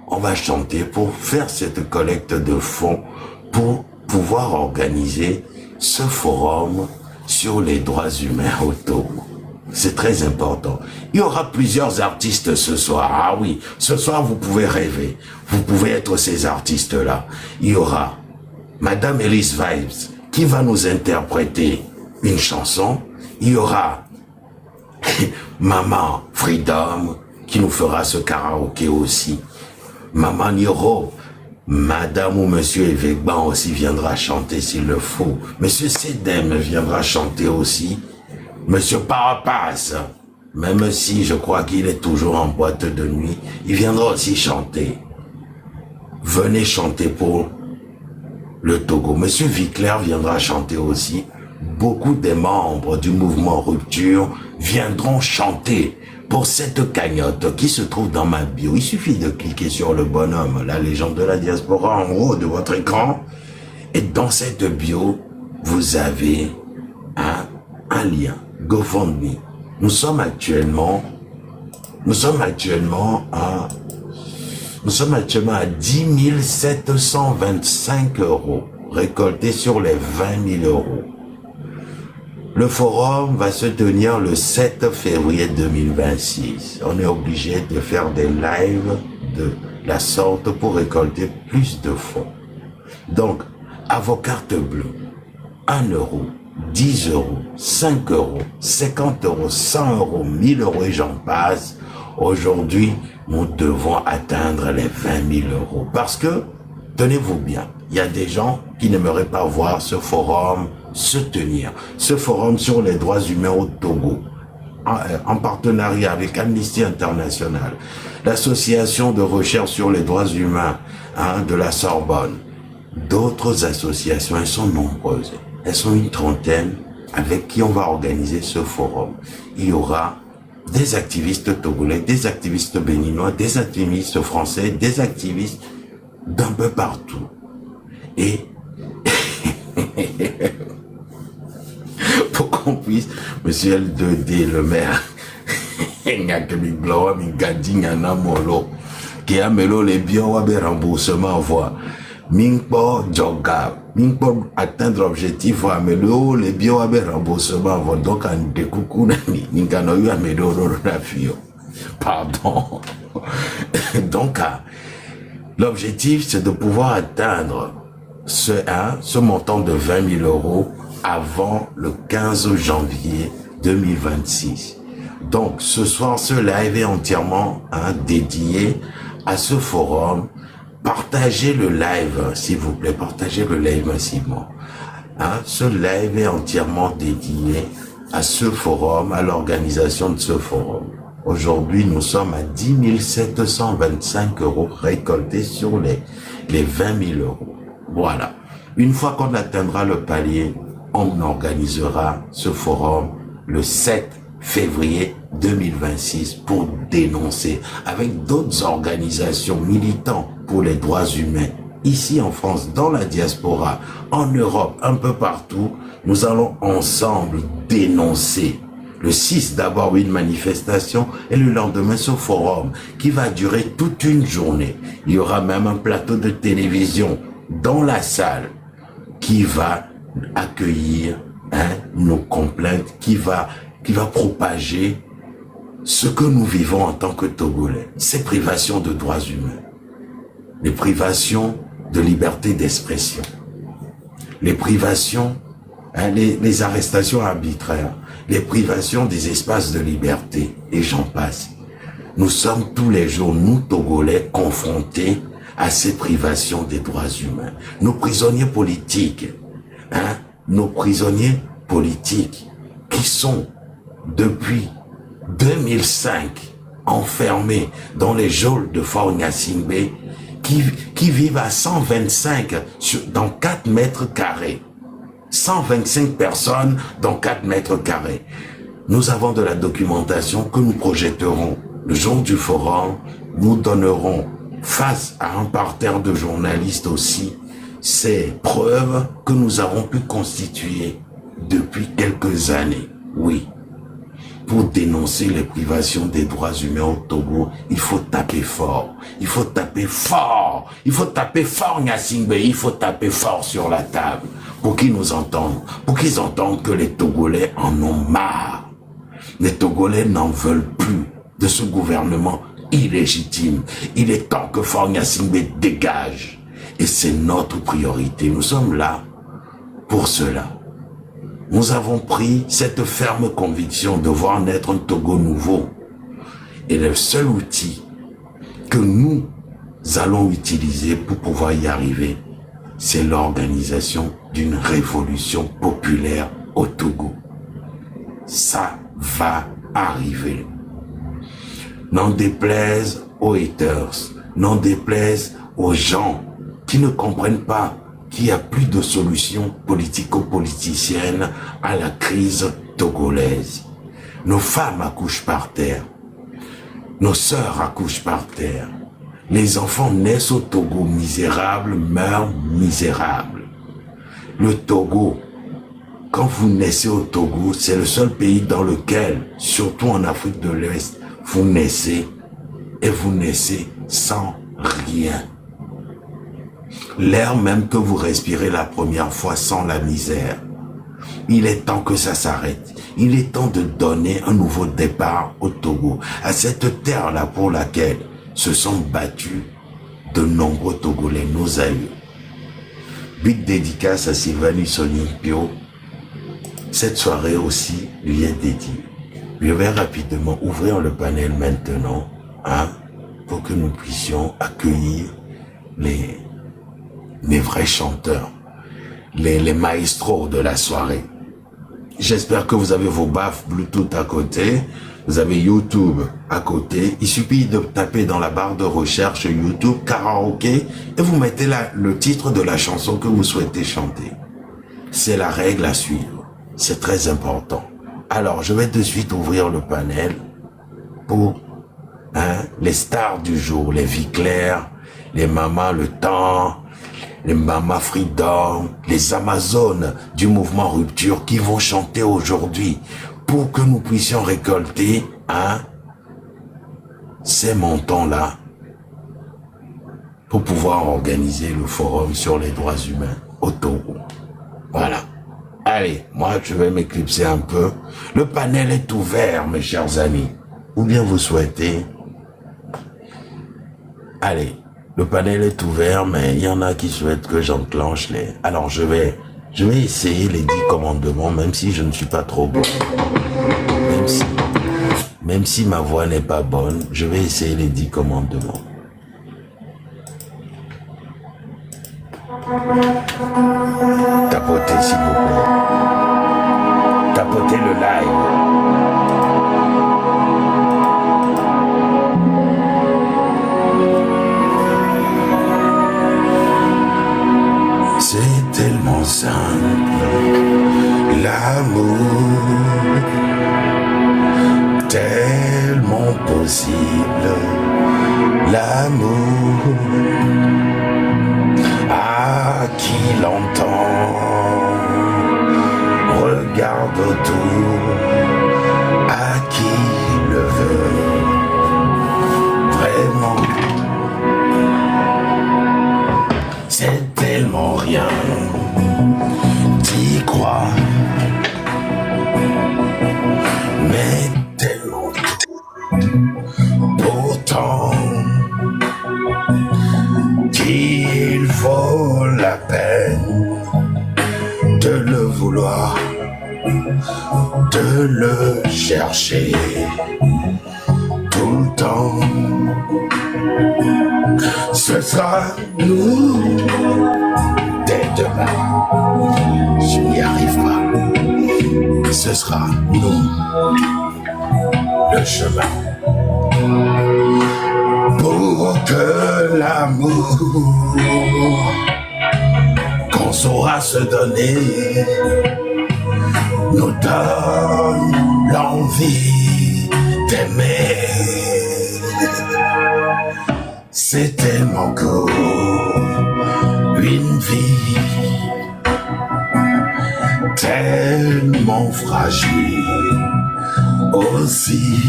on va chanter pour faire cette collecte de fonds pour pouvoir organiser ce forum sur les droits humains au Togo. C'est très important. Il y aura plusieurs artistes ce soir. Ah oui, ce soir vous pouvez rêver. Vous pouvez être ces artistes-là. Il y aura Madame Elise Vibes qui va nous interpréter une chanson. Il y aura Maman Freedom qui nous fera ce karaoké aussi. Maman Niro, Madame ou Monsieur Evegban aussi viendra chanter s'il le faut. Monsieur Sedem viendra chanter aussi. Monsieur Parapace, même si je crois qu'il est toujours en boîte de nuit, il viendra aussi chanter. Venez chanter pour le Togo. Monsieur Vicler viendra chanter aussi. Beaucoup des membres du mouvement Rupture viendront chanter pour cette cagnotte qui se trouve dans ma bio. Il suffit de cliquer sur le bonhomme, la légende de la diaspora en haut de votre écran. Et dans cette bio, vous avez un lien. GoFundMe. Nous sommes actuellement à 10 725 euros récoltés sur les 20 000 euros. Le forum va se tenir le 7 février 2026. On est obligé de faire des lives de la sorte pour récolter plus de fonds. Donc, à vos cartes bleues, 1 euro, 10 euros, 5 euros, 50 euros, 100 euros, 1000 euros et j'en passe. Aujourd'hui, nous devons atteindre les 20 000 euros. Parce que, tenez-vous bien, il y a des gens qui n'aimeraient pas voir ce forum se tenir. Ce forum sur les droits humains au Togo, en partenariat avec Amnesty International, l'association de recherche sur les droits humains de la Sorbonne, d'autres associations, elles sont nombreuses. Elles sont une trentaine avec qui on va organiser ce forum. Il y aura des activistes togolais, des activistes béninois, des activistes français, des activistes d'un peu partout. Et pour qu'on puisse, monsieur L2D, le maire, qui a melo les biens ou des remboursements voix. Mingpo Djoga, Mingpo atteindre l'objectif à melo les biens ou des remboursements voix. Donc en découcou nani, n'ingano eu à melo la fio. Pardon. Donc l'objectif c'est de pouvoir atteindre ce montant de 20 000 euros avant le 15 janvier 2026. Donc ce soir, ce live est entièrement dédié à ce forum. Partagez le live, s'il vous plaît, partagez le live massivement. Ce live est entièrement dédié à ce forum, à l'organisation de ce forum. Aujourd'hui, nous sommes à 10 725 euros récoltés sur les 20 000 euros. Voilà. Une fois qu'on atteindra le palier, on organisera ce forum le 7 février 2026 pour dénoncer avec d'autres organisations militantes pour les droits humains. Ici en France, dans la diaspora, en Europe, un peu partout, nous allons ensemble dénoncer. Le 6, d'abord une manifestation et le lendemain ce forum qui va durer toute une journée. Il y aura même un plateau de télévision dans la salle qui va accueillir nos complaintes, qui va propager ce que nous vivons en tant que Togolais. Ces privations de droits humains, les privations de liberté d'expression, les privations, les arrestations arbitraires, les privations des espaces de liberté, et j'en passe. Nous sommes tous les jours, nous Togolais, confrontés à ces privations des droits humains. Nos prisonniers politiques, qui sont depuis 2005 enfermés dans les geôles de Fort Gnassingbé, qui vivent à 125 dans 4 mètres carrés. 125 personnes dans 4 mètres carrés. Nous avons de la documentation que nous projetterons. Le jour du forum, nous donnerons face à un parterre de journalistes aussi ces preuves que nous avons pu constituer depuis quelques années. Oui. pour dénoncer les privations des droits humains au Togo, il faut taper fort. Il faut taper fort. Il faut taper fort, Gnassingbé. Il faut taper fort sur la table pour qu'ils nous entendent. Pour qu'ils entendent que les Togolais en ont marre. Les Togolais n'en veulent plus de ce gouvernement illégitime. Il est temps que Fort Gnassingbé dégage. Et c'est notre priorité. Nous sommes là pour cela. Nous avons pris cette ferme conviction de voir naître un Togo nouveau. Et le seul outil que nous allons utiliser pour pouvoir y arriver, c'est l'organisation d'une révolution populaire au Togo. Ça va arriver. N'en déplaise aux haters, n'en déplaise aux gens qui ne comprennent pas qu'il n'y a plus de solution politico-politicienne à la crise togolaise. Nos femmes accouchent par terre. Nos sœurs accouchent par terre. Les enfants naissent au Togo misérables, meurent misérables. Le Togo, quand vous naissez au Togo, c'est le seul pays dans lequel, surtout en Afrique de l'Ouest, vous naissez et vous naissez sans rien. L'air même que vous respirez la première fois sans la misère. Il est temps que ça s'arrête. Il est temps de donner un nouveau départ au Togo, à cette terre-là pour laquelle se sont battus de nombreux Togolais, nos aïeux. Big dédicace à Sylvanie Sonimpio. Cette soirée aussi lui est dédiée. Je vais rapidement ouvrir le panel maintenant, pour que nous puissions accueillir les vrais chanteurs, les maestros de la soirée. J'espère que vous avez vos baffes Bluetooth à côté, vous avez YouTube à côté. Il suffit de taper dans la barre de recherche YouTube karaoké et vous mettez le titre de la chanson que vous souhaitez chanter. C'est la règle à suivre, c'est très important. Alors, je vais de suite ouvrir le panel pour les stars du jour, les vies claires, les mamas le temps, les mamas Freedom, les Amazones du mouvement Rupture qui vont chanter aujourd'hui pour que nous puissions récolter ces montants-là pour pouvoir organiser le forum sur les droits humains au Togo. Voilà. Allez, moi je vais m'éclipser un peu. Le panel est ouvert, mes chers amis. Ou bien vous souhaitez. Allez. Le panel est ouvert, mais il y en a qui souhaitent que j'enclenche les... Alors, je vais essayer les 10 commandements, même si je ne suis pas trop bon. Même si ma voix n'est pas bonne, je vais essayer les 10 commandements. Tapotez, s'il vous plaît. Tapotez le live. C'est tellement simple, l'amour, tellement possible, l'amour, à qui l'entend, regarde autour, à qui le veut, vraiment. C'est tellement rien, t'y crois, mais tellement pourtant qu'il vaut la peine de le vouloir, de le chercher tout le temps. Ce sera nous dès demain. Je n'y arrive pas. Ce sera nous le chemin pour que l'amour qu'on saura se donner nous donne l'envie d'aimer. C'est tellement court, une vie tellement fragile, aussi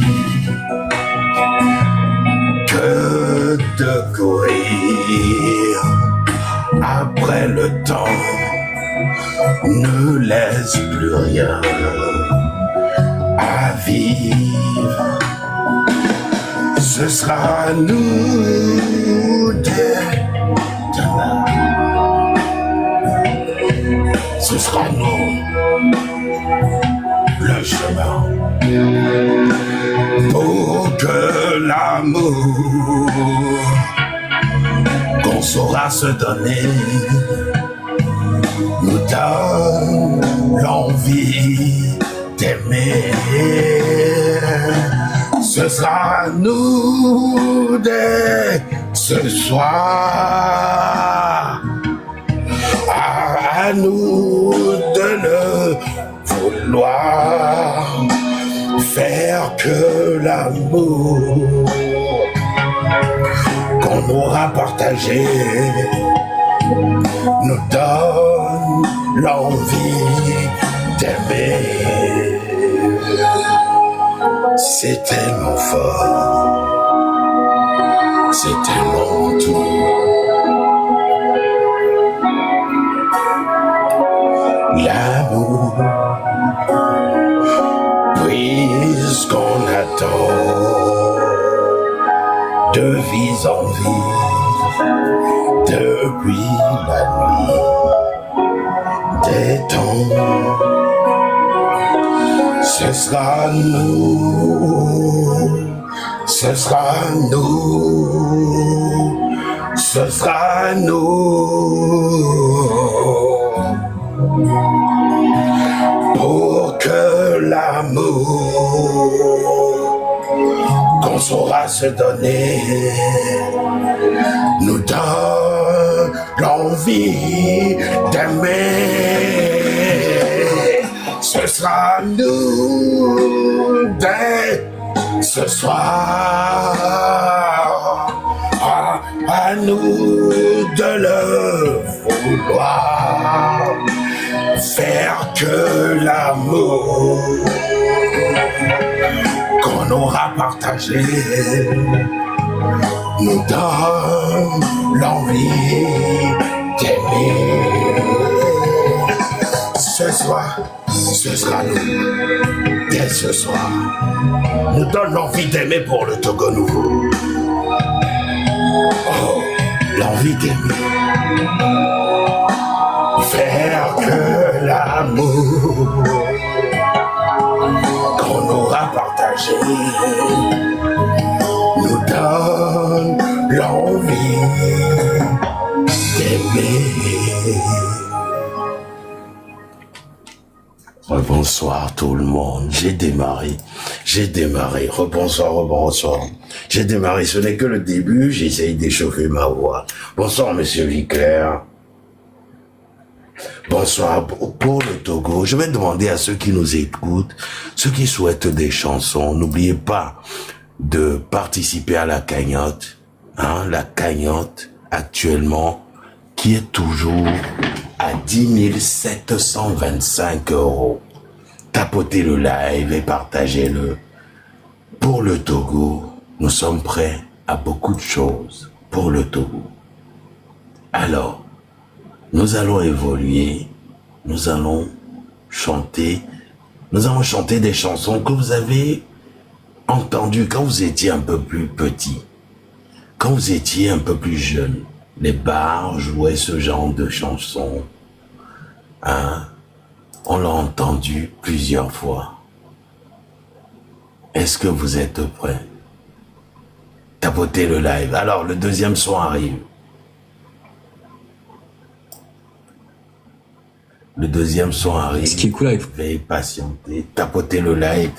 que de courir après le temps ne laisse plus rien à vivre. Ce sera nous demain. Ce sera nous le chemin pour que l'amour qu'on saura se donner nous donne l'envie d'aimer. Ce sera nous dès ce soir, à nous de le vouloir, faire que l'amour qu'on aura partagé nous donne l'envie d'aimer. C'est tellement fort, c'est tellement tout. L'amour, puisqu'on attend de vie en vie depuis la nuit des temps. Ce sera nous, ce sera nous, ce sera nous, pour que l'amour qu'on saura se donner nous donne l'envie d'aimer. Ce sera nous dès ce soir, à nous de le vouloir, faire que l'amour qu'on aura partagé nous donne l'envie d'aimer. Ce soir, ce sera nous, dès ce soir, nous donne l'envie d'aimer pour le Togo nouveau. Oh, l'envie d'aimer, faire que l'amour qu'on aura partagé nous donne l'envie d'aimer. Bonsoir tout le monde, j'ai démarré, rebonsoir, j'ai démarré, ce n'est que le début, j'essaye d'échauffer ma voix. Bonsoir monsieur Viclair, bonsoir pour le Togo, je vais demander à ceux qui nous écoutent, ceux qui souhaitent des chansons, n'oubliez pas de participer à la cagnotte, la cagnotte actuellement qui est toujours à 10 725 €. Tapotez le live et partagez-le. Pour le Togo, nous sommes prêts à beaucoup de choses pour le Togo. Alors, nous allons évoluer, nous allons chanter des chansons que vous avez entendues quand vous étiez un peu plus petit, quand vous étiez un peu plus jeune. Les bars jouaient ce genre de chansons. On l'a entendu plusieurs fois. Est-ce que vous êtes prêts? Tapotez le live. Alors, le deuxième son arrive. Le deuxième son arrive. Ce qui est cool avec... Veuillez patienter, tapotez le live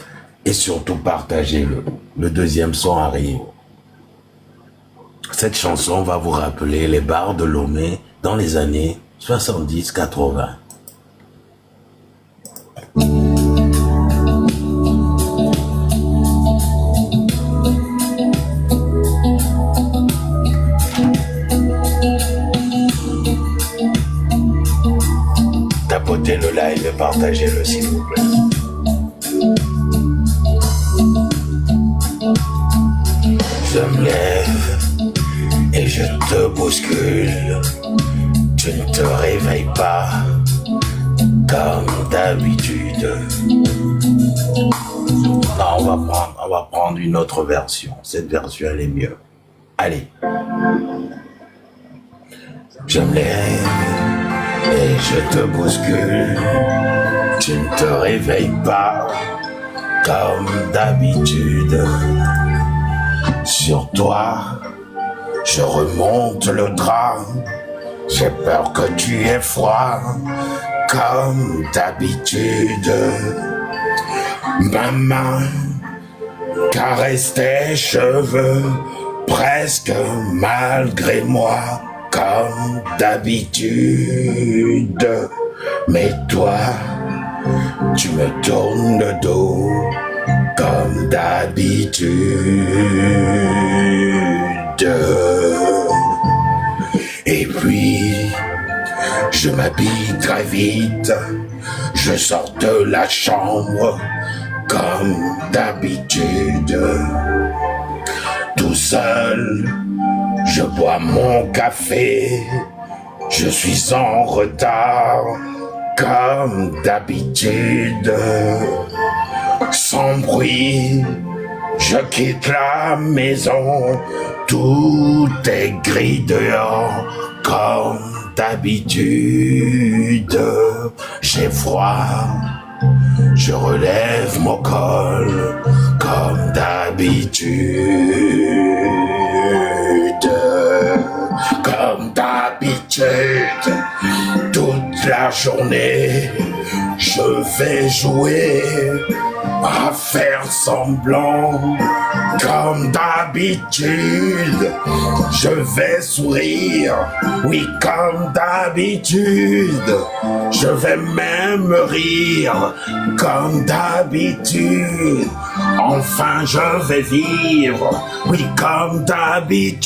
et surtout partagez-le. Le deuxième son arrive. Cette chanson va vous rappeler les bars de Lomé dans les années 70-80. Tapotez le live et partagez-le s'il vous plaît. je te bouscule. Tu ne te réveilles pas comme d'habitude. Non, on va prendre une autre version. Cette version, elle est mieux. Allez. Je me lève et je te bouscule. Tu ne te réveilles pas comme d'habitude. Sur toi, je remonte le drap. J'ai peur que tu aies froid comme d'habitude. Ma main caresse tes cheveux presque malgré moi comme d'habitude. Mais toi, tu me tournes le dos comme d'habitude. Et puis, je m'habille très vite, je sors de la chambre comme d'habitude. Tout seul, je bois mon café, je suis en retard comme d'habitude. Sans bruit, je quitte la maison, tout est gris dehors comme d'habitude. J'ai froid, je relève mon col comme d'habitude. Comme d'habitude, toute la journée, je vais jouer à faire semblant. Comme d'habitude, je vais sourire, oui comme d'habitude. Je vais même rire, comme d'habitude. Enfin je vais vivre, oui comme d'habitude.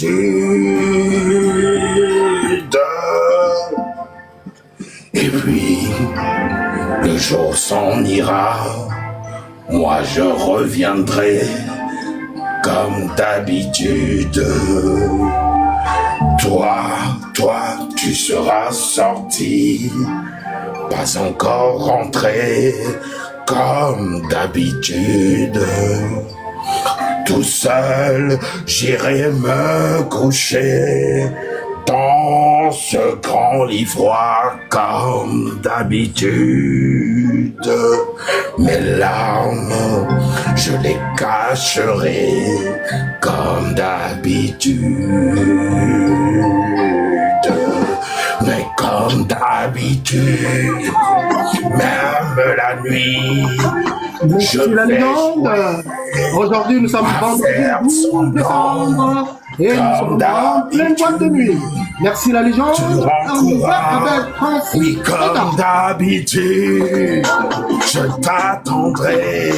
Et puis, le jour s'en ira, moi je reviendrai comme d'habitude. Toi, tu seras sorti, pas encore rentré comme d'habitude. Tout seul, j'irai me coucher dans ce grand lit froid comme d'habitude. Mes larmes, je les cacherai comme d'habitude. Mais comme d'habitude, même la nuit, je vais aujourd'hui nous sommes vendredi 12 décembre et nous sommes en pleine boîte de nuit. Merci la légende. On va avec Prince. Oui, comme d'habitude, je t'attendrai.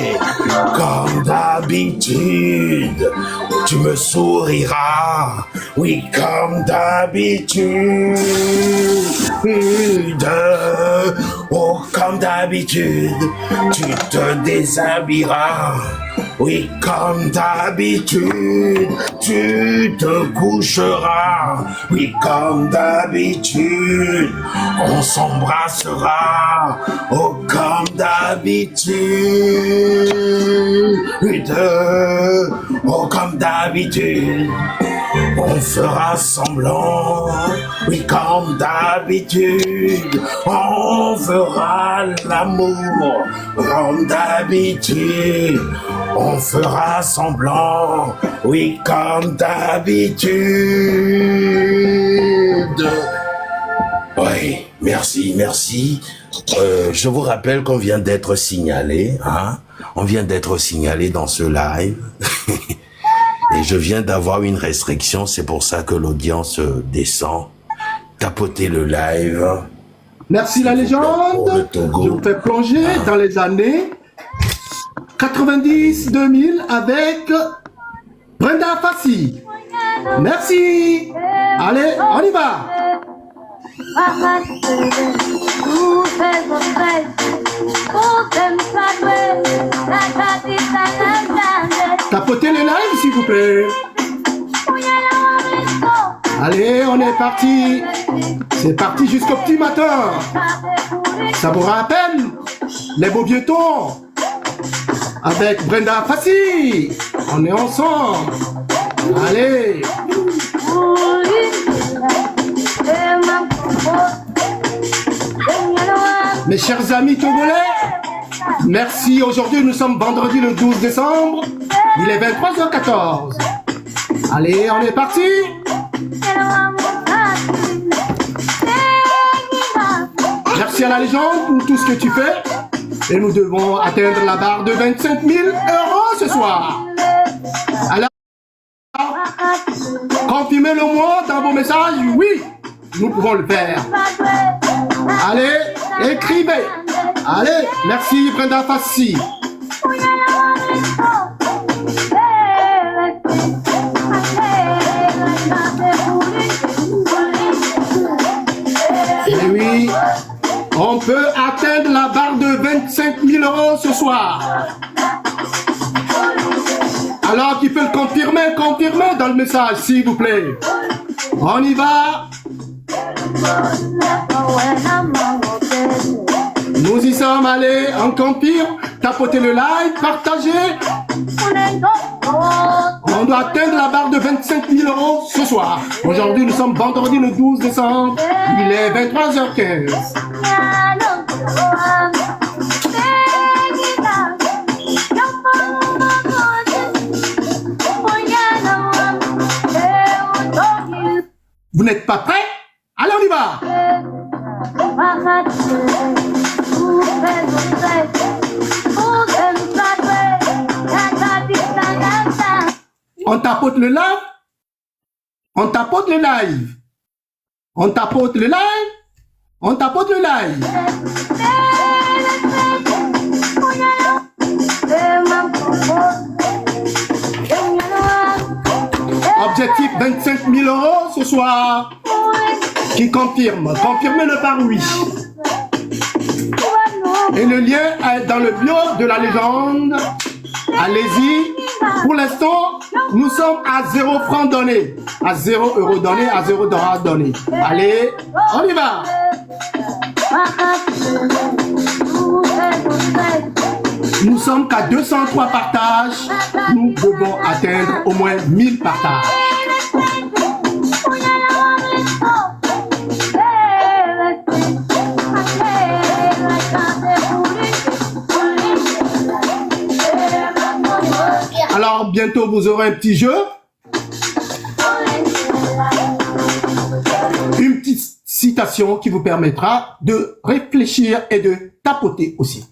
Comme d'habitude, tu me souriras. Oui, comme d'habitude. Oh, comme d'habitude, tu te déshabilleras. Oui, comme d'habitude, tu te coucheras. Oui, comme d'habitude, on s'embrassera. Oh, comme d'habitude. Oh, comme d'habitude, on fera semblant. Oui, comme d'habitude, on fera l'amour. Comme d'habitude, on fera semblant, oui, comme d'habitude. Oui, merci. Je vous rappelle qu'on vient d'être signalé, hein. On vient d'être signalé dans ce live. Et je viens d'avoir une restriction, c'est pour ça que l'audience descend. Tapotez le live. Merci la légende. Je vous fais plonger dans les années 90-2000 avec Brenda Fassi. Merci. Allez, on y va. Tapotez le live s'il vous plaît. Allez, on est parti. C'est parti jusqu'au petit matin. Ça vous rappelle les beaux vieux temps avec Brenda Fassi. On est ensemble. Allez. Mes chers amis togolais, merci. Aujourd'hui, nous sommes vendredi le 12 décembre. Il est 23h14. Allez, on est parti. Merci à la légende pour tout ce que tu fais. Et nous devons atteindre la barre de 25 000 € ce soir. Alors, confirmez-le moi dans vos messages. Oui, nous pouvons le faire. Allez, écrivez. Allez, merci Brenda Fassi. Et oui, on peut atteindre la barre de 25 000 € ce soir. Alors, qui peut le confirmer, confirmez dans le message, s'il vous plaît. On y va. Nous y sommes, allez, on confirme. Tapotez le like, partagez. On doit atteindre la barre de 25 000 € ce soir. Aujourd'hui, nous sommes vendredi le 12 décembre. Il est 23h15. Vous n'êtes pas prêts? Allez, on y va! On tapote le live. On tapote le live. On tapote le live. On tapote le live. Objectif 25 000 € ce soir. Qui confirme? Confirmez-le par oui. Et le lien est dans le bio de la légende. Allez-y. Pour l'instant, nous sommes à 0 francs donnés. À 0 € donnés, à 0 $ donnés. Allez, on y va. Nous sommes qu'à 203 partages. Nous devons atteindre au moins 1000 partages. Alors, bientôt, vous aurez un petit jeu. Une petite citation qui vous permettra de réfléchir et de tapoter aussi.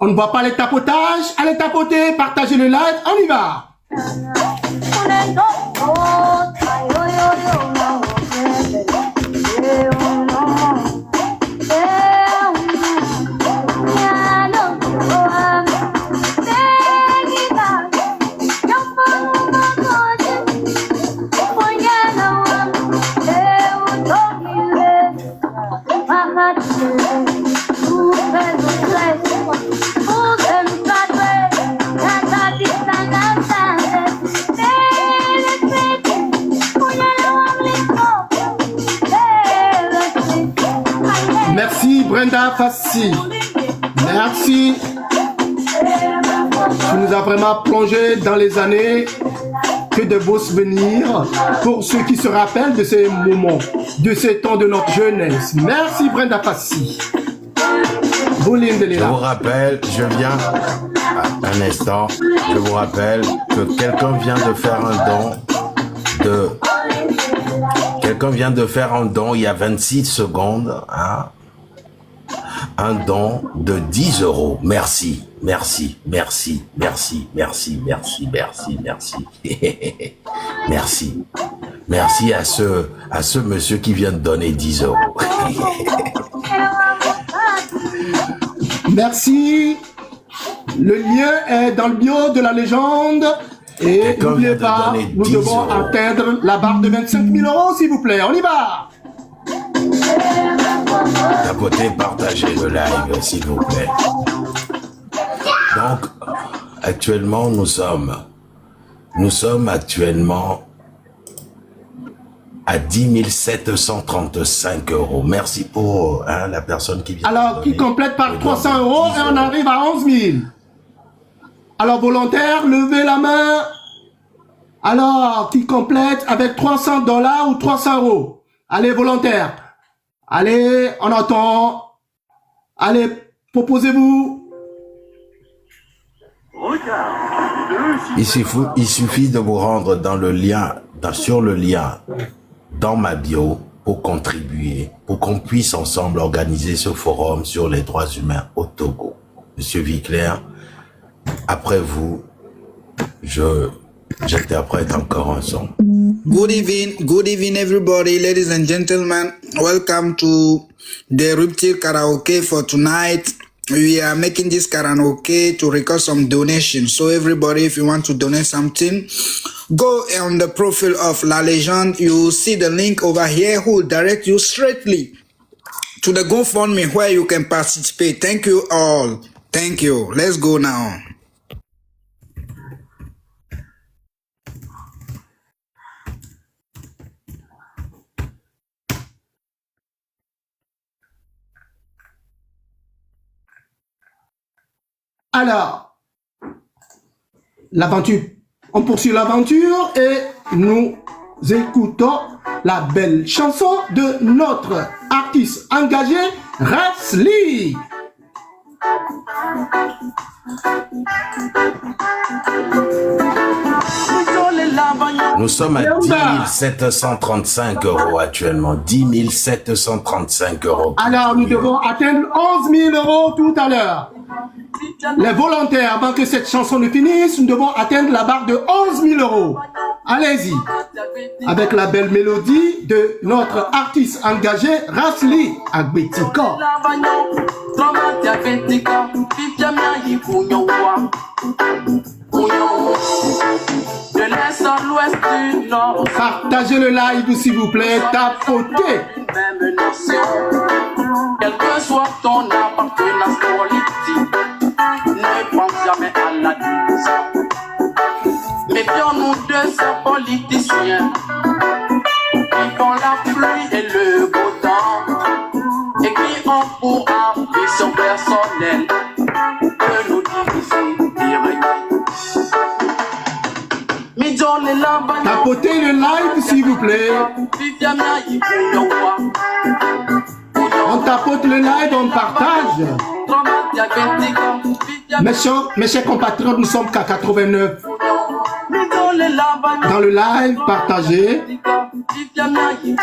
On ne voit pas les tapotages. Allez tapoter, partagez le live. On y va. Merci Brenda Fassi. Merci. Tu nous as vraiment plongé dans les années. Que de beaux souvenirs pour ceux qui se rappellent de ces moments, de ces temps de notre jeunesse. Merci Brenda Fassi. Je vous rappelle, je viens, un instant, je vous rappelle que quelqu'un vient de faire un don il y a 26 secondes, hein, un don de 10 €. Merci, merci, merci, merci, merci, merci, merci, merci. Merci. Merci à ce monsieur qui vient de donner 10 €. Merci. Le lien est dans le bio de la légende. Et Quelqu'un n'oubliez vient de pas, donner nous 10 devons euros. atteindre la barre de 25 000 euros, s'il vous plaît. On y va. Tapotez, partagez le live, s'il vous plaît. Donc, actuellement, nous sommes actuellement à 10 735 euros. Merci pour la personne qui vient. Alors, qui complète par 300 euros et on arrive à 11 000. Alors, volontaire, levez la main. Alors, qui complète avec 300 $ ou 300 euros. Allez, volontaire. Allez, on attend. Allez, proposez-vous. Il suffit de vous rendre dans le lien, sur le lien dans ma bio pour contribuer, pour qu'on puisse ensemble organiser ce forum sur les droits humains au Togo. Monsieur Viclair, après vous, j'interprète encore un son. Good evening everybody, ladies and gentlemen. Welcome to the Rupture Karaoke for tonight. We are making this karaoke to record some donations. So everybody, if you want to donate something, go on the profile of La Legende. You see the link over here who will direct you straightly to the GoFundMe where you can participate. Thank you all. Thank you. Let's go now. Alors, l'aventure, on poursuit l'aventure et nous écoutons la belle chanson de notre artiste engagé, Rasli. Nous sommes à 10 735 euros actuellement. 10 735 euros. Alors, nous devons atteindre 11 000 euros tout à l'heure. Les volontaires, avant que cette chanson ne finisse, nous devons atteindre la barre de 11 000 euros. Allez-y. Avec la belle mélodie de notre artiste engagé, Rasli Agbetika. De l'est à l'ouest du nord. Partagez le live s'il vous plaît, tapotez. Même nation. Quelle que soit ton appartenance politique, ne pense jamais à la division. Méfions-nous de ces politiciens qui font la pluie et le beau temps et qui ont pour ambition personnelle de nous diviser direct. Tapotez le live s'il vous plaît. On tapote le live, on partage. Mes chers compatriotes, nous sommes qu'à 89. Dans le live, partagez,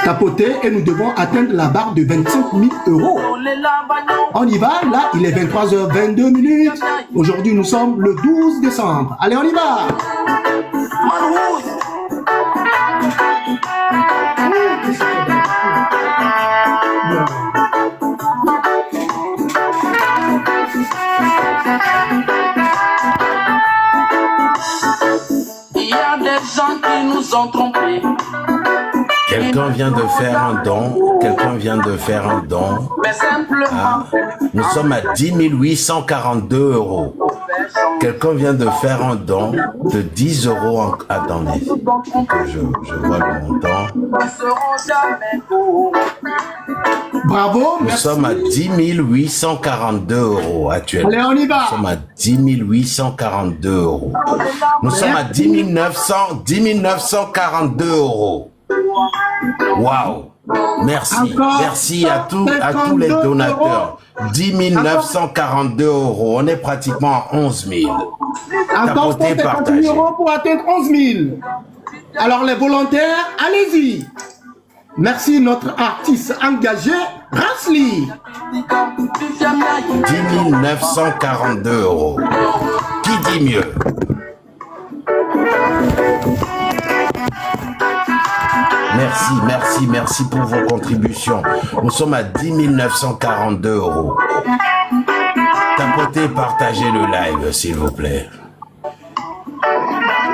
tapotez et nous devons atteindre la barre de 25 000 euros. On y va, là il est 23h22. Aujourd'hui nous sommes le 12 décembre. Allez, on y va. Il y a des gens qui nous ont trompés. Quelqu'un vient de faire un don. Quelqu'un vient de faire un don. Mais simplement. Nous sommes à 10 842 euros. Quelqu'un vient de faire un don de 10 euros. Attendez, que je vois le montant. Bravo. Nous sommes à 10 842 euros actuellement. Allez, on y va. Nous sommes à 10 842 euros. Nous sommes à 10 942 euros. Waouh! Merci. Encore Merci à tous les donateurs. 10 942 euros. On est pratiquement à 11 000. Encore 50 000 euros pour atteindre 11 000. Alors les volontaires, allez-y. Merci notre artiste engagé, Rasli. 10 942 euros. Qui dit mieux? Merci pour vos contributions. Nous sommes à 10 942 euros. Tapotez, partagez le live, s'il vous plaît.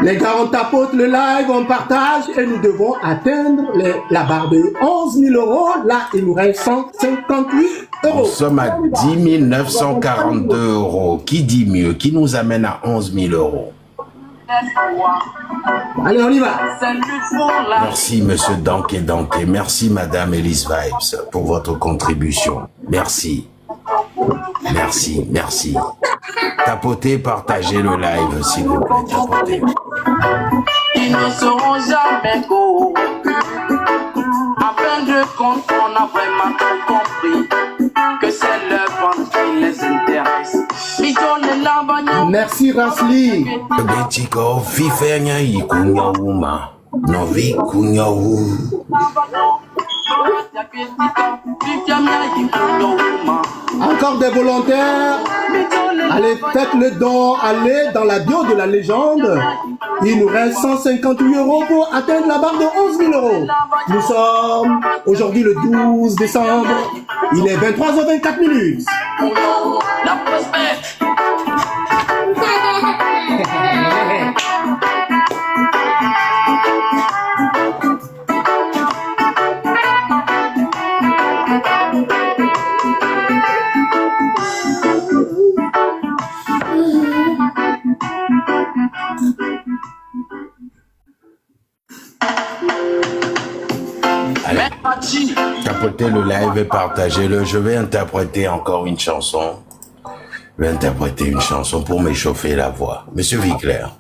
Les gars, on tapote le live, on partage et nous devons atteindre la barre de 11 000 euros. Là, il nous reste 158 euros. Nous sommes à 10 942 euros. Qui dit mieux? Qui nous amène à 11 000 euros? Allez, on y va. Merci, monsieur Danke. Merci, madame Elise Vibes, pour votre contribution. Merci. Merci. Tapotez, partagez le live, s'il vous plaît. Tapotez. Ils ne seront jamais corrompus. À fin de compte, on a vraiment tout compris que c'est leur vente qui les intéresse. Merci, Rasli. Betiko, fifenya ikunyauma. Novi kunyawu. Encore des volontaires. Allez, faites le don. Allez dans la bio de la légende. Il nous reste 158 euros pour atteindre la barre de 11 000 euros. Nous sommes aujourd'hui le 12 décembre. Il est 23h24 minutes. Allez, tapotez le live et partagez-le. Je vais interpréter encore une chanson. Je vais interpréter une chanson pour m'échauffer la voix. Monsieur Viclair.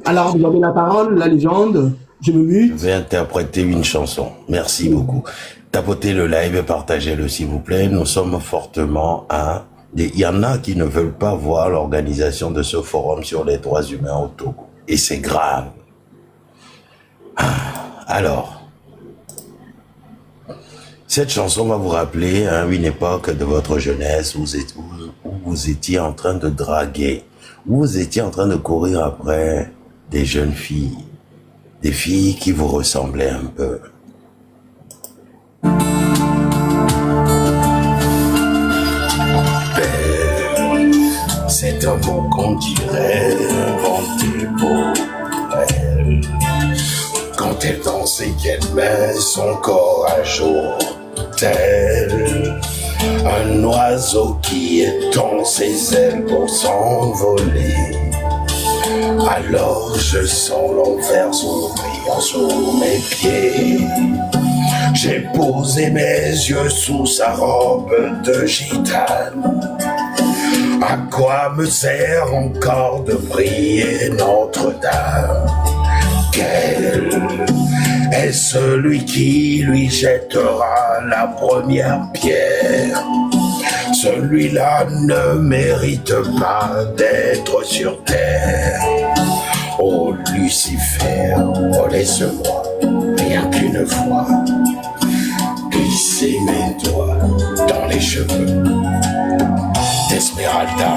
Alors, vous avez la parole, la légende. Je me mute. Je vais interpréter une chanson. Merci beaucoup. Tapotez le live et partagez-le, s'il vous plaît. Nous sommes fortement à... Il y en a qui ne veulent pas voir l'organisation de ce forum sur les droits humains au Togo. Et c'est grave. Alors, cette chanson va vous rappeler une époque de votre jeunesse où vous étiez en train de draguer, où vous étiez en train de courir après des jeunes filles, des filles qui vous ressemblaient un peu. Belle, c'est un mot qu'on dirait inventé pour elle. Quand elle danse et qu'elle met son corps à jour, tel un oiseau qui étend ses ailes pour s'envoler. Alors je sens l'enfer s'ouvrir sous mes pieds. J'ai posé mes yeux sous sa robe de gitane. À quoi me sert encore de prier Notre-Dame? Quel est celui qui lui jettera la première pierre? Celui-là ne mérite pas d'être sur terre. Oh Lucifer, oh laisse-moi rien qu'une fois glisser mes doigts dans les cheveux d'Esmeralda.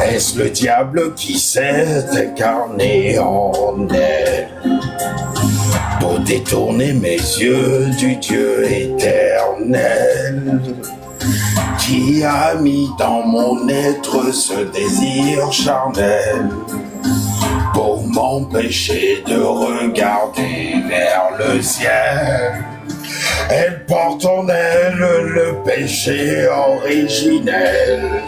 Est-ce le diable qui s'est incarné en elle pour détourner mes yeux du Dieu éternel qui a mis dans mon être ce désir charnel pour m'empêcher de regarder vers le ciel? Elle porte en elle le péché originel.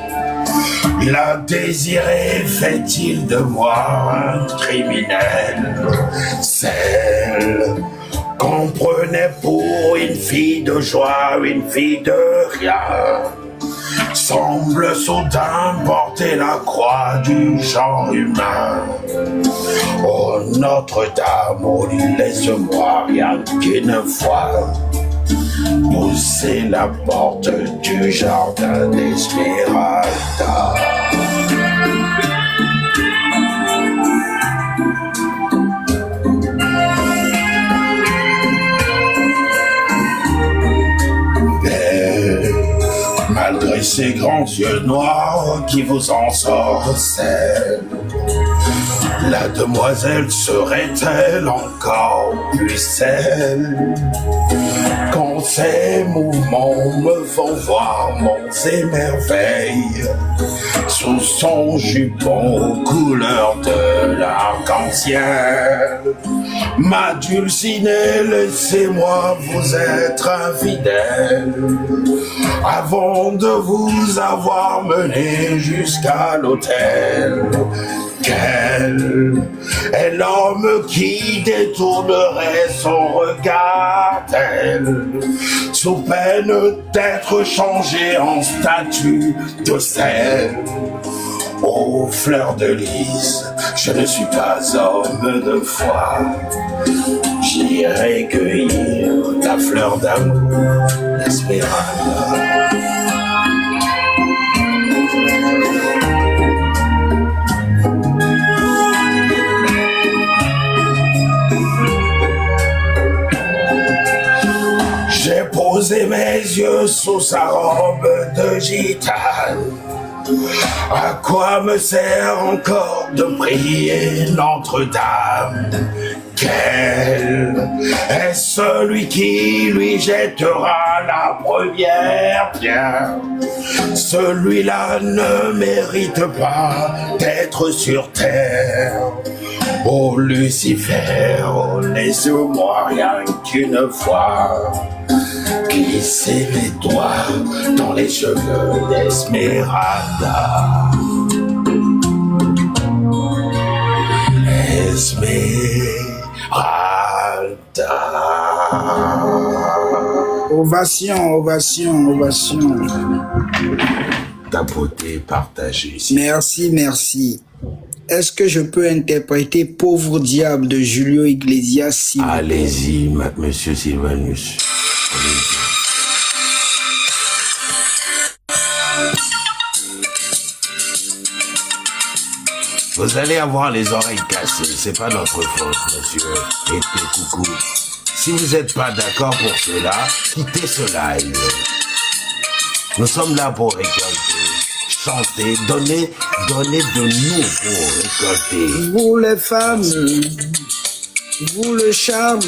La désirer fait-il de moi un criminel? Celle qu'on prenait pour une fille de joie, une fille de rien, semble soudain porter la croix du genre humain. Oh Notre-Dame, oh laisse-moi rien qu'une fois pousser la porte du jardin d'Esmeralda. Malgré ces grands yeux noirs qui vous ensorcellent, La demoiselle serait-elle encore pucelle quand ses mouvements me font voir monts et merveilles sous son jupon aux couleurs de l'arc-en-ciel? Ma dulcinée, laissez-moi vous être infidèle avant de vous avoir mené jusqu'à l'autel. Quel est l'homme qui détournerait son regard tel, sous peine d'être changé en statue de sel? Ô fleur de lys, je ne suis pas homme de foi. J'irai cueillir la fleur d'amour, l'espérance. J'ai posé mes yeux sous sa robe de gitane. À quoi me sert encore de prier Notre-Dame? Quel est celui qui lui jettera la première pierre? Celui-là ne mérite pas d'être sur terre. Oh Lucifer, laisse-moi rien qu'une fois glisser mes doigts dans les cheveux d'Esmeralda. Esmeralda. Ovation, ovation, ovation. Ta beauté partagée. Merci, merci. Est-ce que je peux interpréter Pauvre Diable de Julio Iglesias? Allez-y, monsieur Sylvanus. Allez-y. Vous allez avoir les oreilles cassées, c'est pas notre faute, monsieur. Et coucou. Si vous n'êtes pas d'accord pour cela, quittez ce live. Nous sommes là pour récolter, chanter, donner de nous pour récolter. Vous les femmes, vous le charme,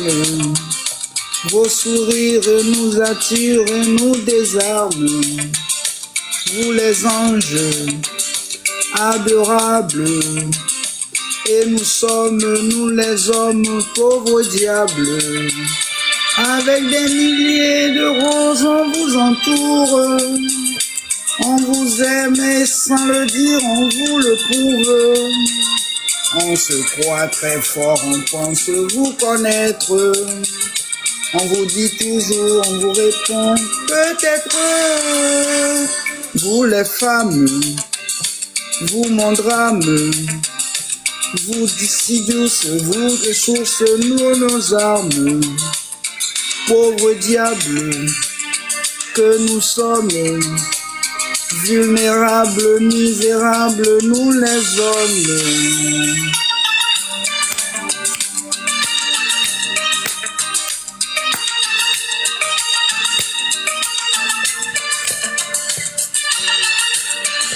vos sourires nous attirent et nous désarment. Vous les anges, adorables, et nous sommes, nous les hommes, pauvres diables. Avec des milliers de roses, on vous entoure. On vous aime et sans le dire, on vous le prouve. On se croit très fort, on pense vous connaître. On vous dit toujours, on vous répond peut-être. Vous les femmes, vous mon drame, vous d'ici douce, vous de source, nous nos armes. Pauvres diables que nous sommes, vulnérables, misérables, nous les hommes.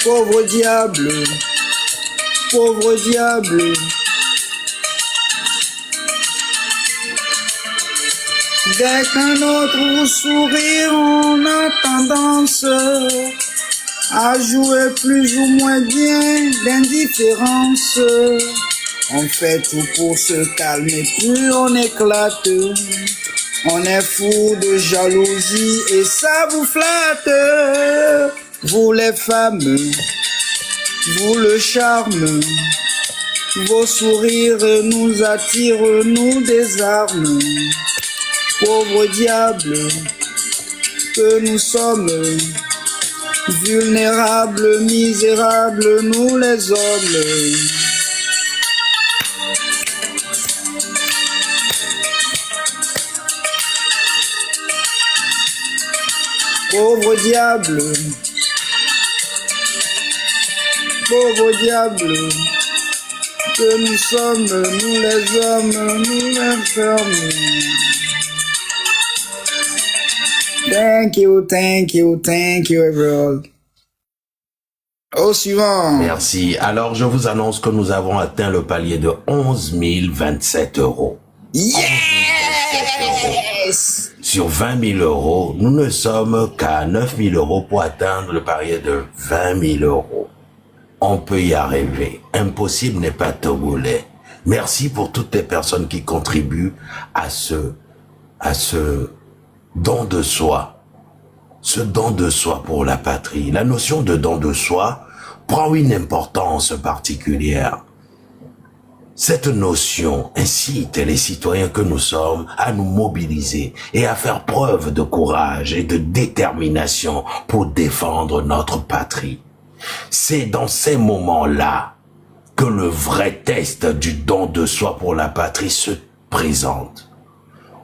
Pauvre diable, pauvre diable. Dès qu'un autre vous sourit, on a tendance à jouer plus ou moins bien d'indifférence. On fait tout pour se calmer, plus on éclate. On est fou de jalousie et ça vous flatte. Vous les femmes, vous le charme, vos sourires nous attirent, nous désarment. Pauvres diables que nous sommes, vulnérables, misérables, nous les hommes. Pauvre diable, pauvre diable, que nous sommes, nous les hommes, nous les femmes. Thank you, everyone. Au suivant. Merci. Alors, je vous annonce que nous avons atteint le palier de 11 027 euros. Yes! Sur 20 000 euros, nous ne sommes qu'à 9 000 euros pour atteindre le palier de 20 000 euros. On peut y arriver. Impossible n'est pas togolais. Merci pour toutes les personnes qui contribuent à ce don de soi. Ce don de soi pour la patrie. La notion de don de soi prend une importance particulière. Cette notion incite les citoyens que nous sommes à nous mobiliser et à faire preuve de courage et de détermination pour défendre notre patrie. C'est dans ces moments-là que le vrai test du don de soi pour la patrie se présente,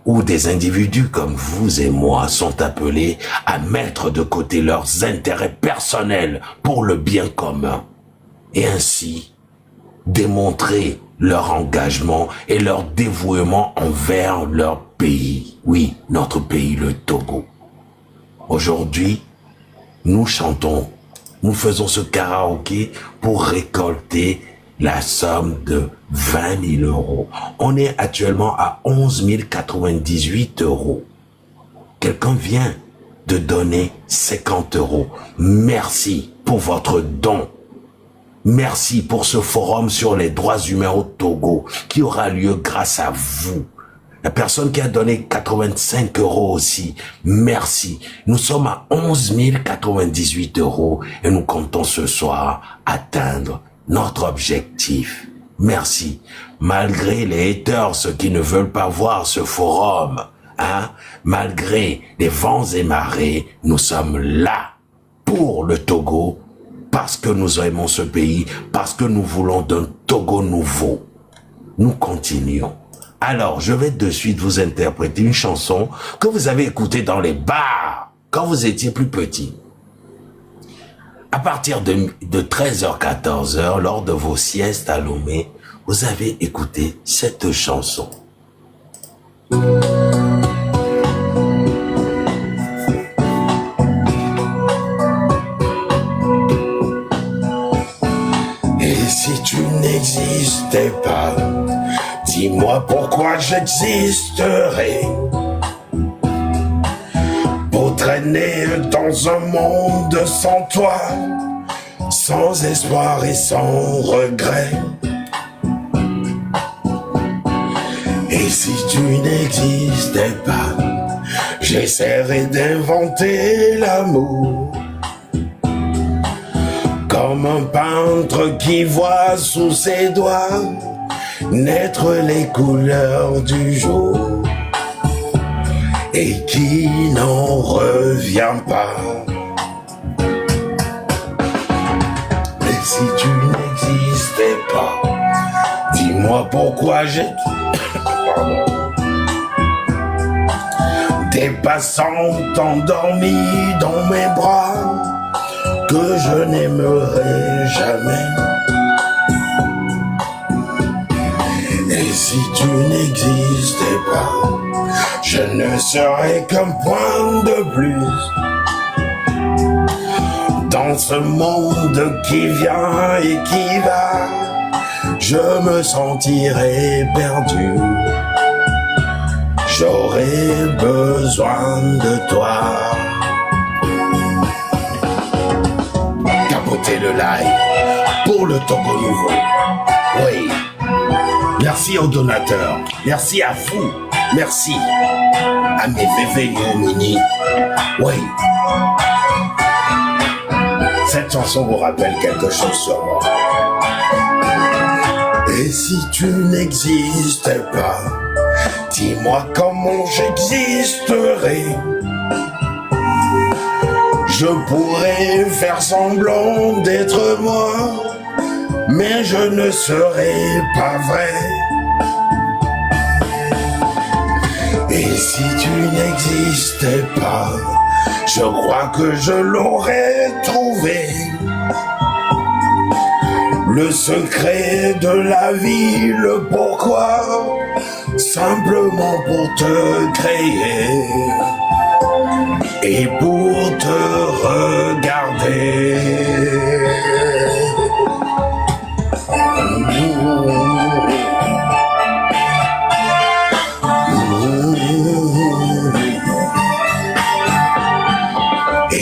où des individus comme vous et moi sont appelés à mettre de côté leurs intérêts personnels pour le bien commun et ainsi démontrer leur engagement et leur dévouement envers leur pays. Oui, notre pays, le Togo. Aujourd'hui, nous chantons, nous faisons ce karaoké pour récolter la somme de 20 000 euros. On est actuellement à 11 098 euros. Quelqu'un vient de donner 50 euros. Merci pour votre don. Merci pour ce forum sur les droits humains au Togo qui aura lieu grâce à vous. La personne qui a donné 85 euros aussi, merci. Nous sommes à 11 098 euros et nous comptons ce soir atteindre notre objectif. Merci. Malgré les haters, ceux qui ne veulent pas voir ce forum, malgré les vents et marées, nous sommes là pour le Togo, parce que nous aimons ce pays, parce que nous voulons d'un Togo nouveau. Nous continuons. Alors, je vais de suite vous interpréter une chanson que vous avez écoutée dans les bars quand vous étiez plus petit. À partir de 13h, 14h, lors de vos siestes à Lomé, vous avez écouté cette chanson. Et si tu n'existais pas, dis-moi pourquoi j'existerais. Pour traîner dans un monde sans toi, sans espoir et sans regret. Et si tu n'existais pas, j'essaierais d'inventer l'amour. Comme un peintre qui voit sous ses doigts naître les couleurs du jour et qui n'en revient pas. Mais si tu n'existais pas, dis-moi pourquoi j'ai... Des passants endormis dans mes bras que je n'aimerai jamais. Et si tu n'existais pas, je ne serais qu'un point de plus dans ce monde qui vient et qui va. Je me sentirais perdu. J'aurais besoin de toi. Capoter le live pour le Togo nouveau. Oui. Merci aux donateurs. Merci à vous. Merci à mes bébés mini. Oui. Cette chanson vous rappelle quelque chose sur moi. Et si tu n'existais pas, dis-moi comment j'existerais. Je pourrais faire semblant d'être moi, mais je ne serais pas vrai. Et si tu n'existais pas, je crois que je l'aurais trouvé. Le secret de la vie, le pourquoi, simplement pour te créer et pour te regarder.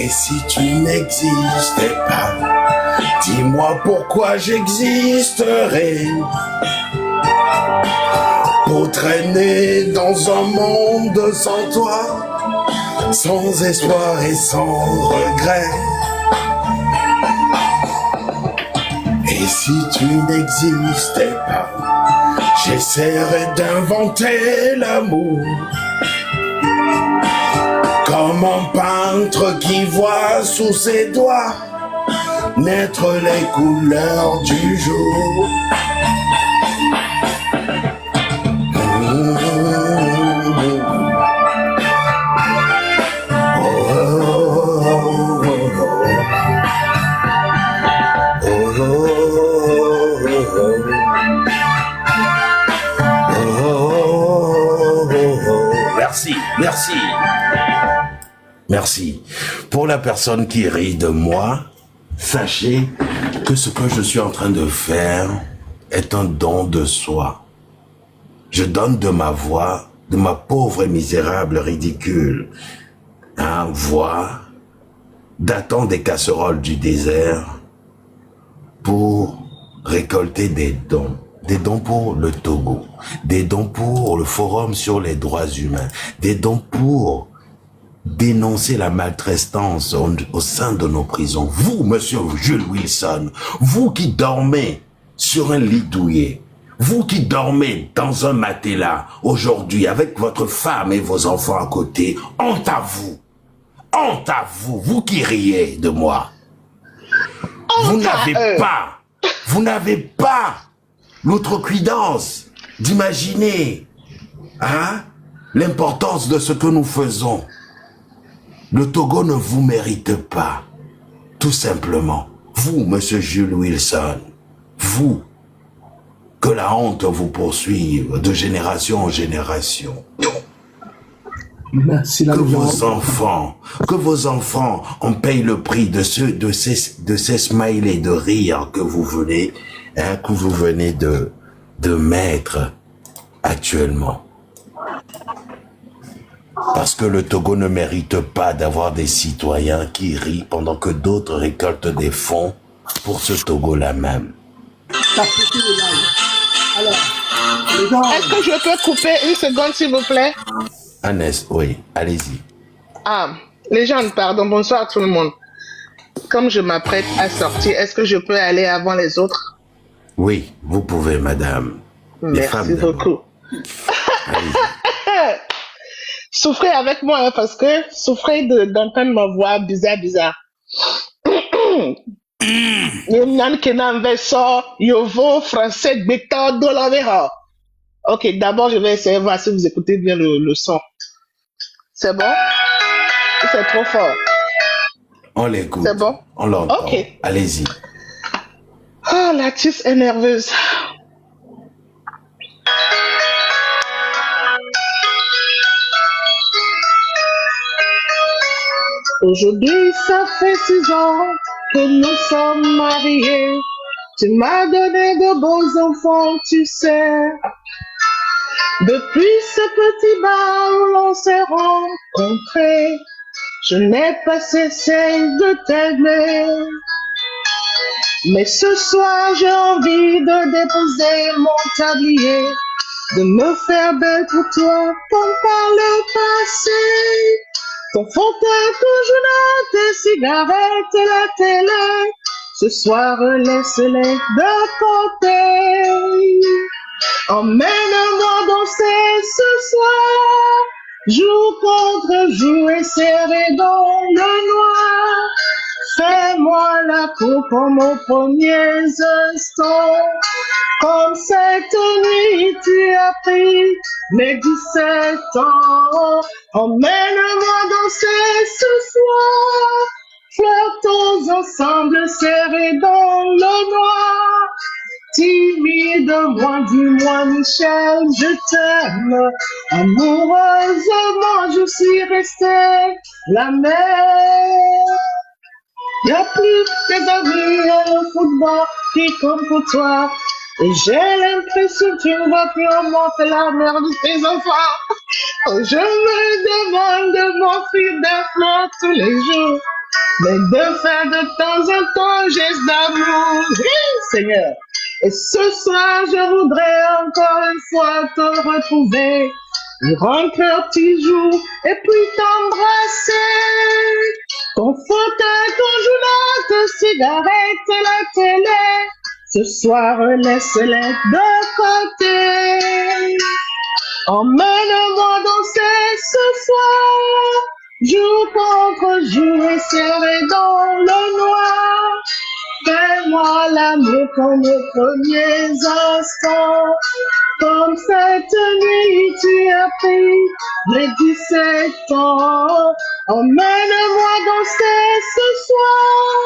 si tu n'existais pas, dis-moi pourquoi j'existerais. Pour traîner dans un monde sans toi, sans espoir et sans regret. Et si tu n'existais pas, j'essaierais d'inventer l'amour. Comme un peintre qui voit sous ses doigts naître les couleurs du jour. Merci, merci. Merci. Pour la personne qui rit de moi, sachez que ce que je suis en train de faire est un don de soi. Je donne de ma voix, de ma pauvre et misérable ridicule, voix datant des casseroles du désert pour récolter des dons. Des dons pour le Togo, des dons pour le Forum sur les droits humains, des dons pour dénoncer la maltraitance au sein de nos prisons. Vous, monsieur Jules Wilson, vous qui dormez sur un lit douillet, vous qui dormez dans un matelas aujourd'hui avec votre femme et vos enfants à côté, honte à vous. Honte à vous, vous qui riez de moi. Vous n'avez pas l'outrecuidance d'imaginer l'importance de ce que nous faisons. Le Togo ne vous mérite pas, tout simplement. Vous, monsieur Jules Wilson, vous, que la honte vous poursuive de génération en génération. Merci, Que vos enfants en payent le prix de ces smileys de rire que vous venez de mettre actuellement. Parce que le Togo ne mérite pas d'avoir des citoyens qui rient pendant que d'autres récoltent des fonds pour ce Togo-là même. Alors, les gens... Est-ce que je peux couper une seconde, s'il vous plaît? Agnès, oui, allez-y. Les gens, pardon, bonsoir tout le monde. Comme je m'apprête à sortir, est-ce que je peux aller avant les autres? Oui, vous pouvez, madame. Merci beaucoup. Souffrez avec moi, parce que souffrez d'entendre ma voix bizarre. Yovo, français, Béta, Dolavera. Ok, d'abord, je vais essayer de voir si vous écoutez bien le son. C'est bon? C'est trop fort. On l'écoute. C'est bon? On l'entend. Ok. Allez-y. Oh, la tisse est nerveuse. Aujourd'hui, ça fait 6 ans que nous sommes mariés. Tu m'as donné de beaux enfants, tu sais. Depuis ce petit bar où l'on s'est rencontrés, je n'ai pas cessé de t'aimer. Mais ce soir, j'ai envie de déposer mon tablier, de me faire belle pour toi, comme par le passé. Ton fauteuil toujours là, tes cigarettes et la télé. Ce soir, laisse-les de côté. Emmène-moi danser ce soir, jour contre jour et serré dans le noir. Fais-moi la peau comme aux premiers instants. Comme cette nuit, tu as pris mes 17 ans. Emmène-moi danser ce soir. Flottons ensemble serrés dans le noir. Timidement, dis-moi Michel, je t'aime. Amoureusement, je suis restée la même. Y'a plus tes amis au football qui comptent pour toi. Et j'ai l'impression que tu ne vois plus en moi que la mère de tes enfants. Oh, je me demande mon fils de fleurs tous les jours. mais de faire de temps en temps un geste d'amour, oui, Seigneur. Et ce soir, je voudrais encore une fois te retrouver, et rentrer un petit jour, et puis t'embrasser. Ton fauteuil, ton journal, ta cigarette, la télé, ce soir, laisse-les de côté. Emmène-moi danser ce soir, jour contre jour et serré dans le noir. Fais-moi l'amour comme aux premiers instants, comme cette nuit tu as pris mes 17 ans. Emmène-moi danser ce soir,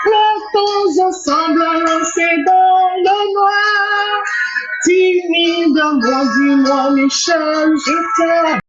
flottons ensemble lancés dans le noir. Timidement, dis-moi Michel, je t'aime.